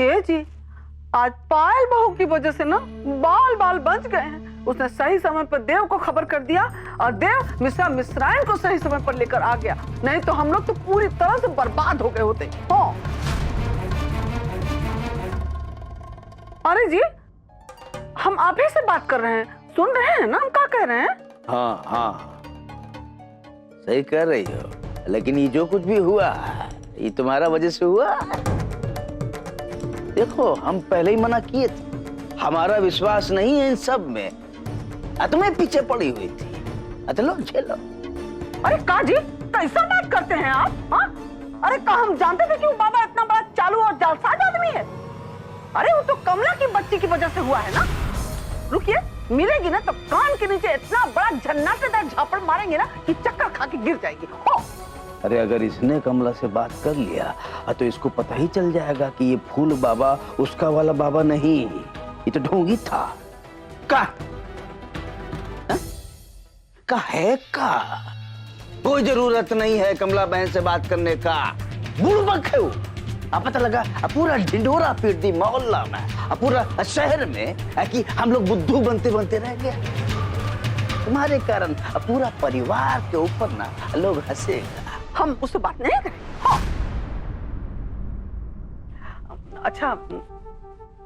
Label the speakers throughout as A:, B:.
A: ए जी, आज पायल बहू की वजह से ना बाल बाल बच गए हैं। उसने सही समय पर देव को खबर कर दिया और देव मिश्रा मिश्राइन को सही समय पर लेकर आ गया, नहीं तो हम लोग तो पूरी तरह से बर्बाद हो गए होते। हाँ। अरे जी, हम आप ही से बात कर रहे हैं, सुन रहे हैं ना हम क्या कह रहे हैं?
B: हाँ हाँ, सही कह रही हो, लेकिन ये जो कुछ भी हुआ ये तुम्हारा वजह से हुआ। देखो, हम पहले ही मना किए थे, हमारा विश्वास नहीं है इन सब में। तुम्हें पीछे पड़ी हुई थी। चलो झेलो।
A: अरे काजी, कैसा बात करते हैं आप? हाँ? अरे का हम जानते थे कि वो बाबा इतना बड़ा चालू और जालसाज आदमी है? अरे वो तो कमला की बच्ची की वजह से हुआ है ना। रुकिए, मिलेगी ना तो कान के नीचे इतना बड़ा झन्नाटेदार झापड़ मारेंगे ना कि चक्कर खा के गिर जाएगी।
B: अरे अगर इसने कमला से बात कर लिया तो इसको पता ही चल जाएगा कि ये फूल बाबा उसका वाला बाबा नहीं, ये तो ढोंगी था। का है का कोई जरूरत नहीं है कमला बहन से बात करने का। बुड़बक है वो। पता लगा पूरा ढिंढोरा पीट दी मोहल्ला में, पूरा शहर में कि हम लोग बुद्धू बनते बनते रह गए। तुम्हारे कारण पूरा परिवार के ऊपर ना लोग हंसेगा।
A: हम उससे बात नहीं करें। हाँ। अच्छा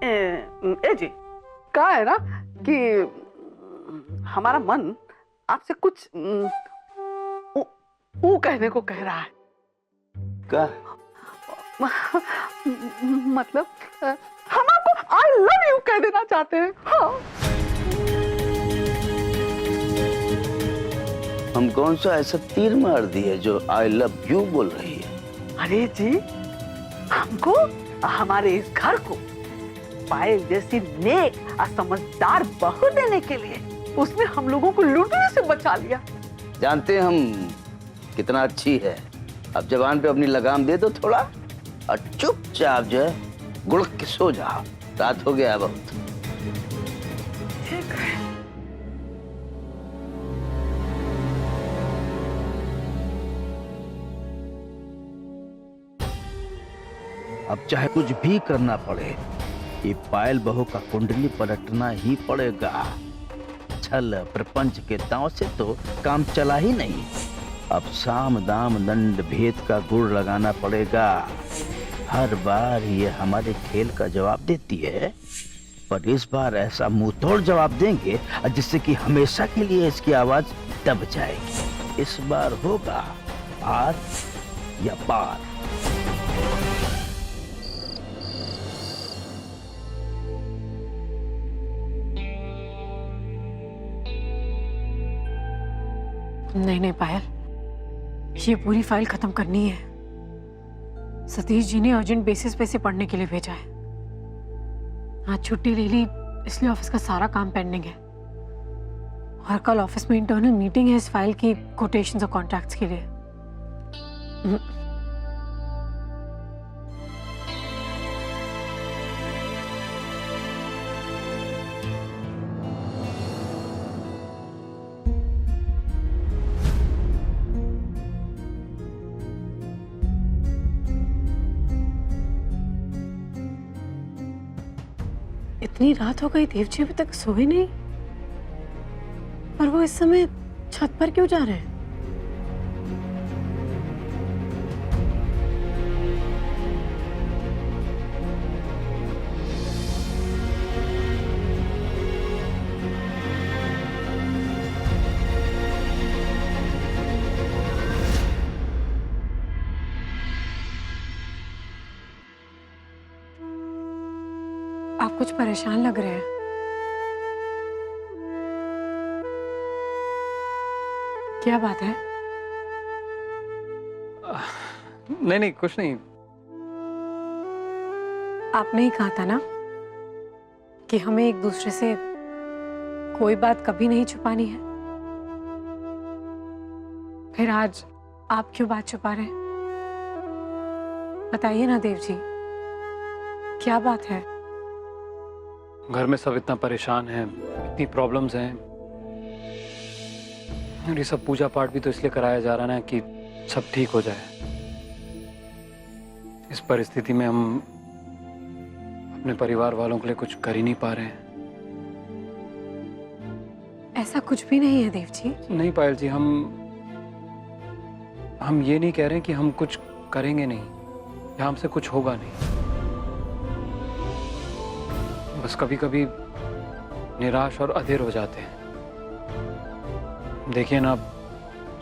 A: ए जी, क्या है ना कि हमारा मन आपसे कुछ ऊ कहने को कह रहा है।
B: क्या?
A: मतलब हम आपको आई लव यू कह देना चाहते हैं। हाँ।
B: हम कौन सा ऐसा तीर मार दिए जो आई लव यू बोल रही है?
A: अरे जी, हमको हमारे इस घर को पायल जैसी नेक और समझदार बहू देने के लिए उसने हम लोगों को लूटने से बचा लिया।
B: जानते हैं हम कितना अच्छी है। अब जवान पे अपनी लगाम दे दो थोड़ा और चुपचाप जो है गुड़क के सो जाओ। रात हो गया बहुत।
A: ठीक है।
B: अब चाहे कुछ भी करना पड़े, ये पायल बहू का कुंडली पलटना ही पड़ेगा। छल प्रपंच के दांव से तो काम चला ही नहीं। अब साम दाम दंड भेद का गुड़ लगाना पड़ेगा। हर बार ये हमारे खेल का जवाब देती है, पर इस बार ऐसा मुंह तोड़ जवाब देंगे जिससे कि हमेशा के लिए इसकी आवाज दब जाएगी। इस बार होगा पार या पार।
C: नहीं नहीं पायल, ये पूरी फाइल खत्म करनी है। सतीश जी ने अर्जेंट बेसिस पे से पढ़ने के लिए भेजा है। आज छुट्टी ले ली, इसलिए ऑफिस का सारा काम पेंडिंग है और कल ऑफिस में इंटरनल मीटिंग है इस फाइल की कोटेशंस और कॉन्ट्रैक्ट्स के लिए। इतनी रात हो गई, देव जी अभी तक सोए नहीं, पर वो इस समय छत पर क्यों जा रहे हैं? आप कुछ परेशान लग रहे हैं। क्या बात है?
D: नहीं नहीं, कुछ नहीं।
C: आपने ही कहा था ना कि हमें एक दूसरे से कोई बात कभी नहीं छुपानी है। फिर आज आप क्यों बात छुपा रहे हैं? बताइए ना देव जी, क्या बात है?
D: घर में सब इतना परेशान हैं, इतनी प्रॉब्लम्स हैं। और ये सब पूजा पाठ भी तो इसलिए कराया जा रहा है ना कि सब ठीक हो जाए। इस परिस्थिति में हम अपने परिवार वालों के लिए कुछ कर ही नहीं पा रहे हैं।
C: ऐसा कुछ भी नहीं है देव जी।
D: नहीं पायल जी, हम ये नहीं कह रहे कि हम कुछ करेंगे नहीं या हमसे कुछ होगा नहीं। बस कभी कभी निराश और अधीर हो जाते हैं। देखिए ना,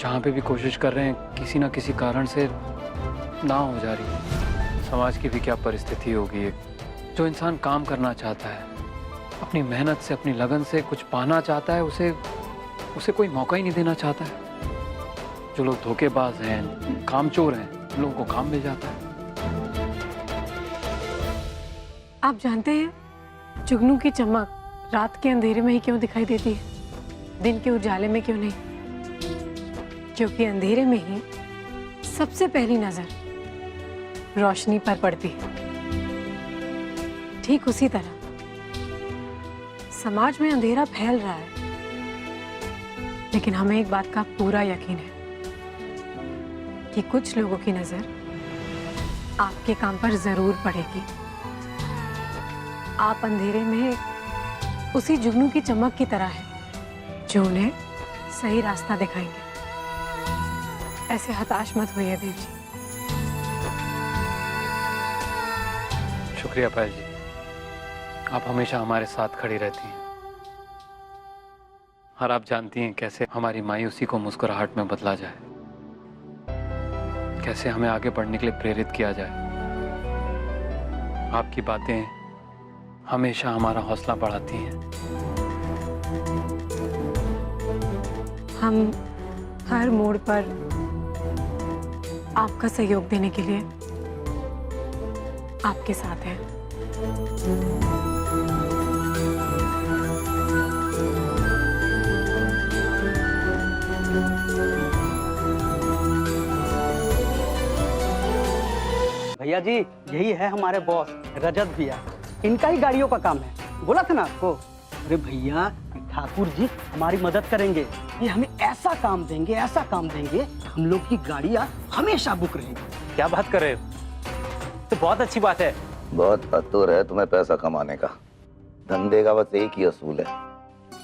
D: जहाँ पे भी कोशिश कर रहे हैं किसी ना किसी कारण से ना हो जा रही है। समाज की भी क्या परिस्थिति होगी, जो इंसान काम करना चाहता है, अपनी मेहनत से अपनी लगन से कुछ पाना चाहता है, उसे कोई मौका ही नहीं देना चाहता है। जो लोग धोखेबाज हैं, कामचोर हैं, उन लोगों को काम मिल जाता है।
C: आप जानते हैं जुगनू की चमक रात के अंधेरे में ही क्यों दिखाई देती है, दिन के उजाले में क्यों नहीं? क्योंकि अंधेरे में ही सबसे पहली नजर रोशनी पर पड़ती है। ठीक उसी तरह समाज में अंधेरा फैल रहा है, लेकिन हमें एक बात का पूरा यकीन है कि कुछ लोगों की नजर आपके काम पर जरूर पड़ेगी। आप अंधेरे में उसी जुगनू की चमक की तरह है जो उन्हें सही रास्ता दिखाएंगे। ऐसे हताश मत होइए देव जी।
D: शुक्रिया पायल जी, आप हमेशा हमारे साथ खड़ी रहती हैं और आप जानती हैं कैसे हमारी मायूसी को मुस्कुराहट में बदला जाए, कैसे हमें आगे बढ़ने के लिए प्रेरित किया जाए। आपकी बातें हमेशा हमारा हौसला बढ़ाती हैं।
C: हम हर मोड़ पर आपका सहयोग देने के लिए आपके साथ हैं।
E: भैया जी, यही है हमारे बॉस रजत भैया। इनका ही गाड़ियों का काम है, बोला था ना आपको। अरे भैया, ठाकुर जी हमारी मदद करेंगे। ये हमें ऐसा काम देंगे, ऐसा काम देंगे, हम लोग की गाड़ियाँ हमेशा बुक रहेंगी।
F: क्या बात कर रहे हो? तो बहुत अच्छी बात है।
B: बहुत अतुर है तुम्हें पैसा कमाने का। धंधे का बस एक ही असूल है,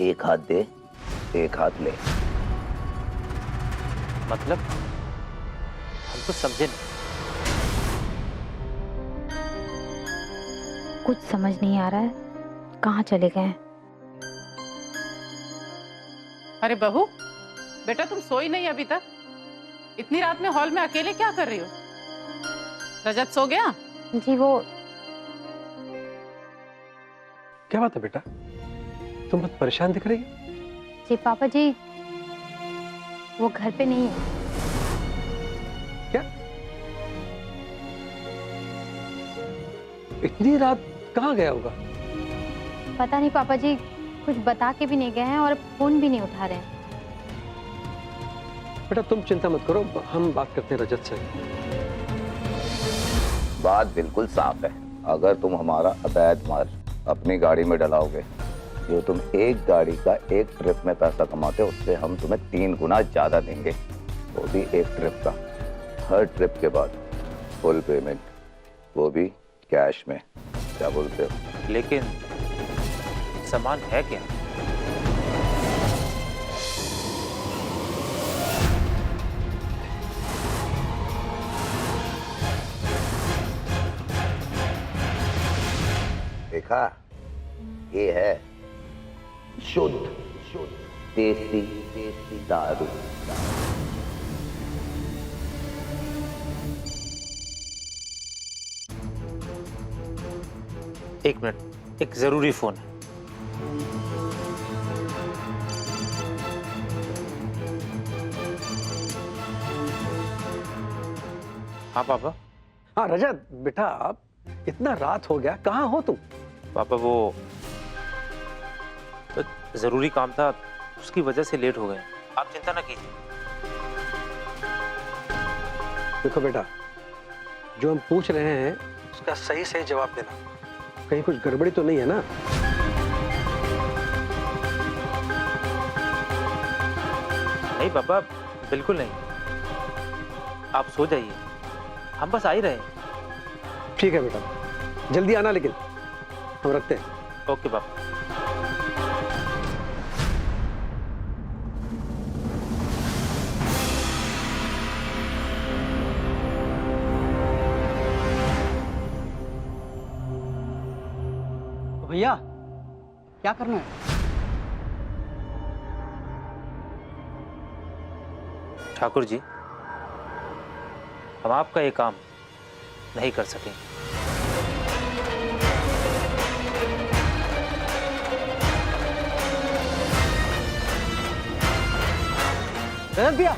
B: एक हाथ दे एक हाथ ले।
F: मतलब हम तो समझे नहीं।
G: कुछ समझ नहीं आ रहा है, कहाँ चले गए हैं?
H: अरे बहू, बेटा तुम सोई नहीं अभी तक? इतनी रात में हॉल में अकेले क्या कर रही हो? रजत सो गया?
G: जी वो
I: क्या बात है बेटा, तुम बहुत परेशान दिख रही हो।
G: जी पापा जी, वो घर पे नहीं है।
I: क्या? इतनी रात कहाँ गया होगा?
G: पता नहीं पापा जी, कुछ बता के भी नहीं गए हैं और फोन भी नहीं उठा रहे हैं।
I: बेटा तुम चिंता मत करो, हम बात करते हैं रजत से।
B: बात बिल्कुल साफ है, अगर तुम हमारा अवैध माल अपनी गाड़ी में डलाओगे, जो तुम एक गाड़ी का एक ट्रिप में पैसा कमाते हो, उससे हम तुम्हें 3 गुना ज्यादा देंगे, वो भी एक ट्रिप का। हर ट्रिप के बाद फुल पेमेंट, वो भी कैश में। क्या बोलते हो?
F: लेकिन सामान है क्या?
B: देखा, ये है शुद्ध देसी दारू।
F: एक मिनट, एक जरूरी फोन है। हाँ पापा।
I: हाँ रजत बेटा, इतना रात हो गया, कहाँ हो तुम?
F: पापा वो तो जरूरी काम था, उसकी वजह से लेट हो गए। आप चिंता ना कीजिए।
I: देखो बेटा, जो हम पूछ रहे हैं उसका सही सही जवाब देना। कहीं कुछ गड़बड़ी तो नहीं है ना?
F: नहीं पापा, बिल्कुल नहीं। आप सो जाइए, हम बस आ ही रहे हैं।
I: ठीक है बेटा, जल्दी आना लेकिन। हम रखते हैं।
F: ओके पापा।
E: तो भैया क्या करना है?
F: ठाकुर जी, हम आपका ये काम नहीं कर सकेंगे।
E: रजत भैया,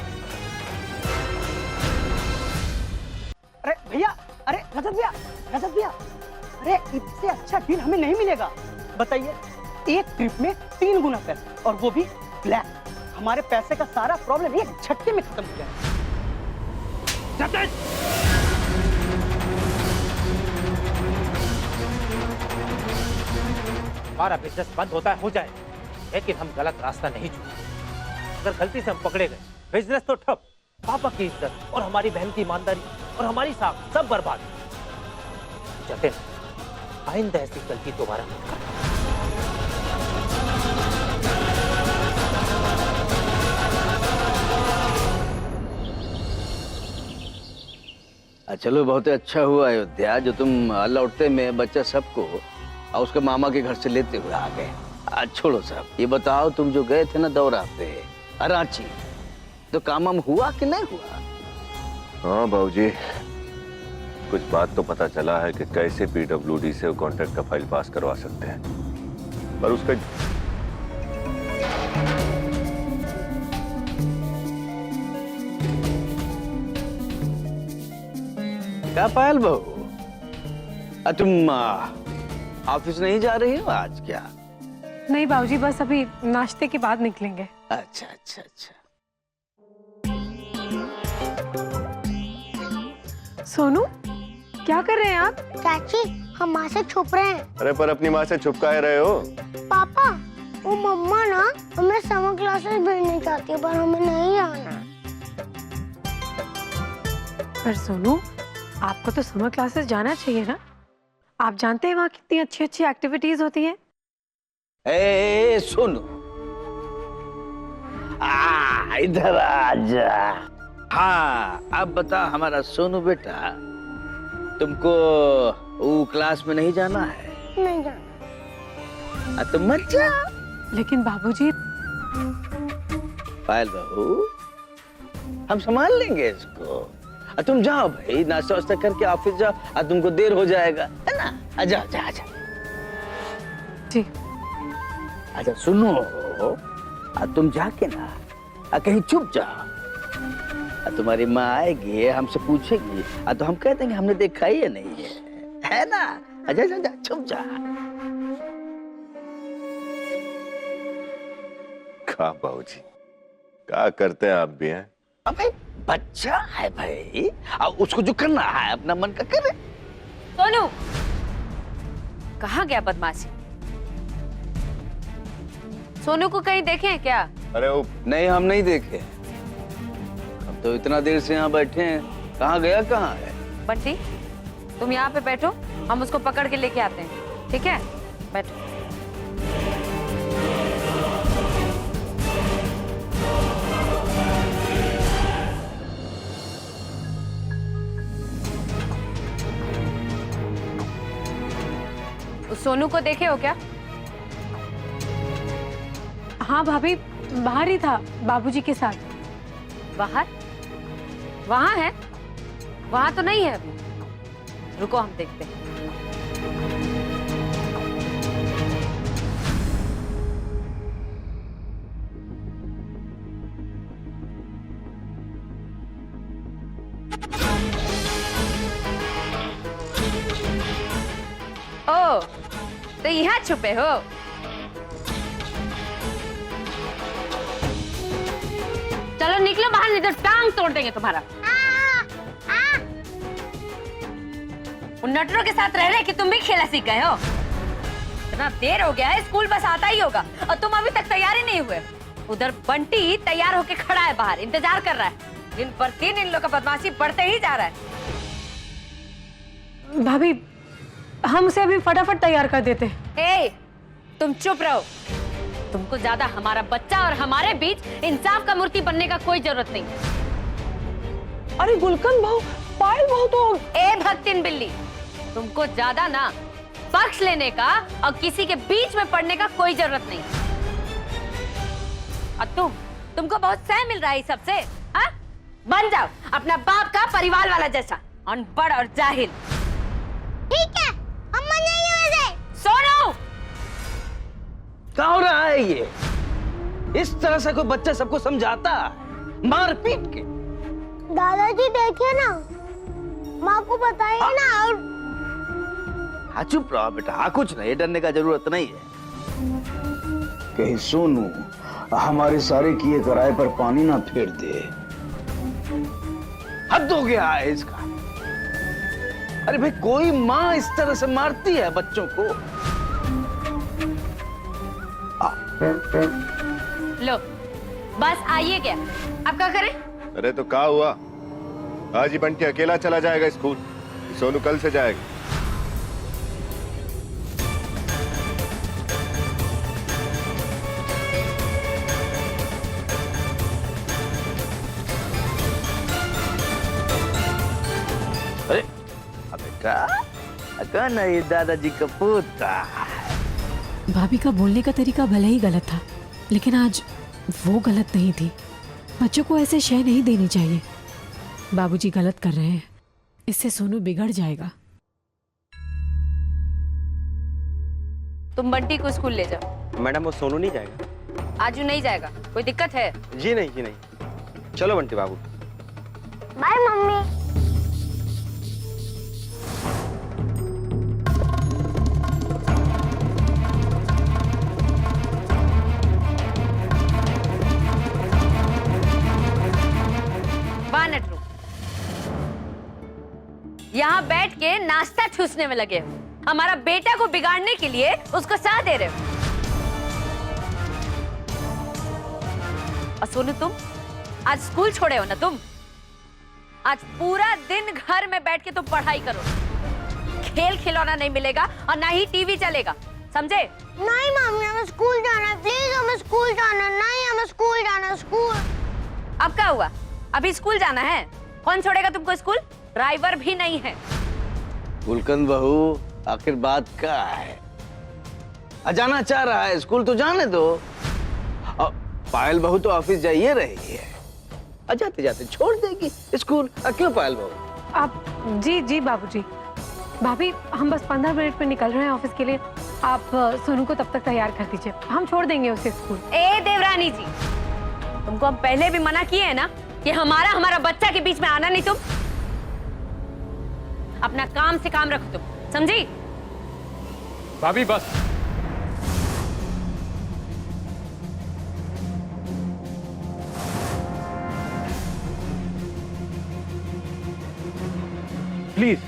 E: अरे भैया, अरे रजत भैया, रजत भैया, अरे इससे अच्छा डील हमें नहीं मिलेगा। बताइए, एक ट्रिप में 3 गुना पैसे और वो भी ब्लैक। हमारे पैसे का सारा प्रॉब्लम एक झटके में खत्म किया।
F: हमारा बिजनेस बंद होता है हो जाए, लेकिन हम गलत रास्ता नहीं चुने। अगर गलती से हम पकड़े गए, बिजनेस तो ठप, पापा की इज्जत और हमारी बहन की ईमानदारी और हमारी साख सब बर्बाद। जतिन, आइंदा ऐसी गलती दोबारा मत करना।
B: चलो बहुत अच्छा हुआ अयोध्या, जो तुम लौटते में बच्चा सबको और उसके मामा के घर से लेते हुए आ गए। छोड़ो सब, ये बताओ तुम जो गए थे ना दौरा पे रांची, तो काम हुआ कि नहीं हुआ?
J: हाँ बाबूजी, कुछ बात तो पता चला है कि कैसे पीडब्ल्यूडी से कॉन्ट्रैक्ट का फाइल पास करवा सकते हैं, पर उसका
B: क्या पायल बहू, तुम ऑफिस नहीं जा रही हो आज क्या?
C: नहीं बाबूजी, बस अभी नाश्ते के बाद निकलेंगे।
B: अच्छा अच्छा अच्छा।
C: सोनू, क्या कर रहे हैं आप?
K: चाची, हम माँ से छुप रहे हैं।
J: अरे पर अपनी माँ से छुप काहे रहे हो?
K: पापा, वो मम्मा ना हमें समर क्लासेस भेजने चाहती है, पर हमें नहीं आना।
C: पर सोनू, आपको तो समर क्लासेस जाना चाहिए ना। आप जानते हैं वहाँ कितनी अच्छी अच्छी एक्टिविटीज होती हैं।
B: ए सुनो, इधर आ जा। हाँ, अब बता हमारा सोनू बेटा, तुमको वो क्लास में नहीं जाना है?
K: नहीं जाना।
B: तो मत जा।
C: लेकिन बाबूजी।
B: पायल बहू, हम संभाल लेंगे इसको। तुम जाओ भाई, नाश्ता वास्ता करके ऑफिस जाओ, तुमको देर हो जाएगा, है ना? आजा आजा आजा।
C: जी।
B: अच्छा सुनो, तुम जाके ना कहीं छुप जाओ। तुम्हारी माँ आएगी, हमसे पूछेगी, तो हम कह देंगे हमने देखा ही है नहीं है ना? आजा आजा आजा, छुप जा।
J: क्या बाबूजी, क्या करते हैं आप भी हैं?
B: भाई बच्चा है भाई, उसको जो करना है अपना मन का करे।
L: सोनू, कहाँ गया बदमाशी? सोनू को कहीं देखे हैं क्या?
J: अरे वो
B: नहीं, हम नहीं देखे। हम तो इतना देर से यहाँ बैठे हैं, कहाँ गया कहाँ है?
L: बंटी, तुम यहाँ पे बैठो, हम उसको पकड़ के लेके आते हैं, ठीक है? बैठो। उस सोनू को देखे हो क्या?
C: हाँ भाभी, बाहर ही था बाबूजी के साथ।
L: बाहर? वहां है? वहां तो नहीं है अभी। रुको, हम देखते हैं। ओ, तो यहाँ छुपे हो? चलो निकलो बाहर, नहीं तो टांग तोड़ देंगे तुम्हारा। उन नटरों के साथ रह रहे कि तुम भी खेला सीख गए हो। इतना देर हो गया है, स्कूल बस आता ही होगा और तुम अभी तक तैयार ही नहीं हुए। उधर बंटी तैयार होके खड़ा है बाहर, इंतजार कर रहा है। दिन पर दिन इन लोग का बदमाशी बढ़ते ही जा रहा है।
C: भाभी, हम उसे अभी फटाफट तैयार कर देते।
L: ए, तुम चुप रहो। तुमको ज्यादा हमारा बच्चा और हमारे बीच इंसाफ का मूर्ति बनने का कोई जरूरत नहीं।
A: अरे गुलकंद बहू, पायल बहू तो।
L: ए भक्तिन बिल्ली, तुमको ज्यादा ना पक्ष लेने का और किसी के बीच में पड़ने का कोई जरूरत नहीं। और तुमको बहुत सह मिल रहा है सबसे। हाँ, बन जाओ अपना बाप का परिवार वाला जैसा, अनपढ़ और जाहिल।
K: ठीक है, हम मान जाएंगे वैसे।
L: सोनू,
B: क्या हो रहा है ये? इस तरह से कोई बच्चा सबको समझाता? मार पीट के।
K: दादाजी देखिए ना, माँ को बताइए ना। और
B: हाँ चुप रहो बेटा, हाँ कुछ नहीं, डरने का जरूरत नहीं है। कहीं सोनू हमारे सारे किए कराए पर पानी ना फेर दे। हद हो गया है इसका। अरे भाई, कोई माँ इस तरह से मारती है बच्चों को?
L: लो बस आइए क्या, अब क्या करें?
J: अरे तो क्या हुआ? आज ही बंटी अकेला चला जाएगा स्कूल, सोनू कल से जाएगा।
B: अरे अबे का नहीं, दादाजी का पोता।
C: भाभी का बोलने का तरीका भले ही गलत था, लेकिन आज वो गलत नहीं थी। बच्चों को ऐसे शय नहीं देनी चाहिए। बाबूजी गलत कर रहे हैं, इससे सोनू बिगड़ जाएगा।
L: तुम बंटी को स्कूल ले जाओ।
E: मैडम वो सोनू नहीं जाएगा।
L: आजू नहीं जाएगा, कोई दिक्कत है?
E: जी नहीं, जी नहीं। चलो बंटी बाबू।
K: Bye mummy.
L: यहाँ बैठ के नाश्ता ठूसने में लगे हो, हमारा बेटा को बिगाड़ने के लिए उसको साथ दे रहे हो। और सोनू, तुम आज स्कूल छोड़े हो ना? तुम आज पूरा दिन घर में बैठ के तुम पढ़ाई करो। खेल खिलौना नहीं मिलेगा और ना ही टीवी चलेगा, समझे?
K: नहीं मम्मी, हमें स्कूल जाना है। प्लीज हमें स्कूल जाना है। नहीं, हमें स्कूल जाना है। स्कूल।
L: अब क्या हुआ? अभी स्कूल जाना है? कौन छोड़ेगा तुमको स्कूल? ड्राइवर भी नहीं है।
B: गुलकंद बहू, आखिर बात क्या है? जाना चाह रहा है स्कूल तो जाने दो। पायल बहू तो ऑफिस जाइए रही है, जाते जाते छोड़ देगी स्कूल। क्यों पायल बहू?
C: आप जी बाबूजी। भाभी, हम बस 15 मिनट में निकल रहे हैं ऑफिस के लिए। आप सोनू को तब तक तैयार कर दीजिए, हम छोड़ देंगे उसे स्कूल।
L: ए देवरानी जी, तुमको हम पहले भी मना किए हैं ना कि हमारा बच्चा के बीच में आना नहीं। तुम अपना काम से काम रखो, तुम समझी?
D: भाभी बस। प्लीज,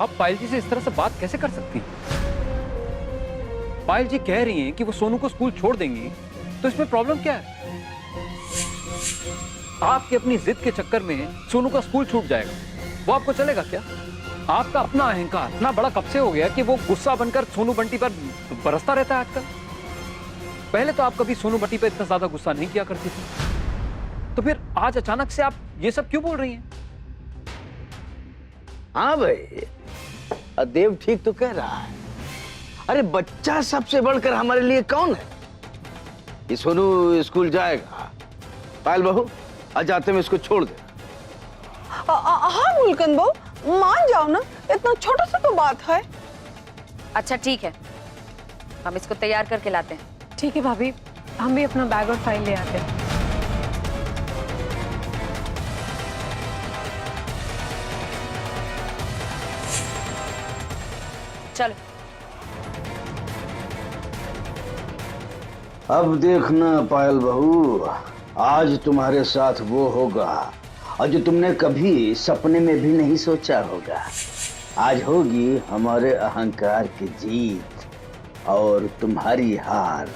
D: आप पायल जी से इस तरह से बात कैसे कर सकती हैं? पायल जी कह रही हैं कि वो सोनू को स्कूल छोड़ देंगी, तो इसमें प्रॉब्लम क्या है? आपकी अपनी जिद के चक्कर में सोनू का स्कूल छूट जाएगा, वो आपको चलेगा क्या? आपका अपना अहंकार इतना बड़ा कब से हो गया कि वो गुस्सा बनकर सोनू बंटी पर बरसता रहता है आजकल? पहले तो आप कभी सोनू बंटी पर इतना ज्यादा गुस्सा नहीं किया करती थी, तो फिर आज अचानक से आप ये सब क्यों बोल रही हैं?
B: हाँ भाई, देव ठीक तो कह रहा है। अरे बच्चा सबसे बढ़कर हमारे लिए कौन है? ये सोनू स्कूल जाएगा। पायल बहू, आज जाते में इसको छोड़ दे।
A: हाँ गुलकंद बहू, मान जाओ ना, इतना छोटा सा तो बात है।
L: अच्छा ठीक है, हम इसको तैयार करके लाते हैं।
C: ठीक है भाभी, हम भी अपना बैग और फाइल ले आते हैं।
L: चलो।
B: अब देखना पायल बहू, आज तुम्हारे साथ वो होगा और जो तुमने कभी सपने में भी नहीं सोचा होगा। आज होगी हमारे अहंकार की जीत और तुम्हारी हार।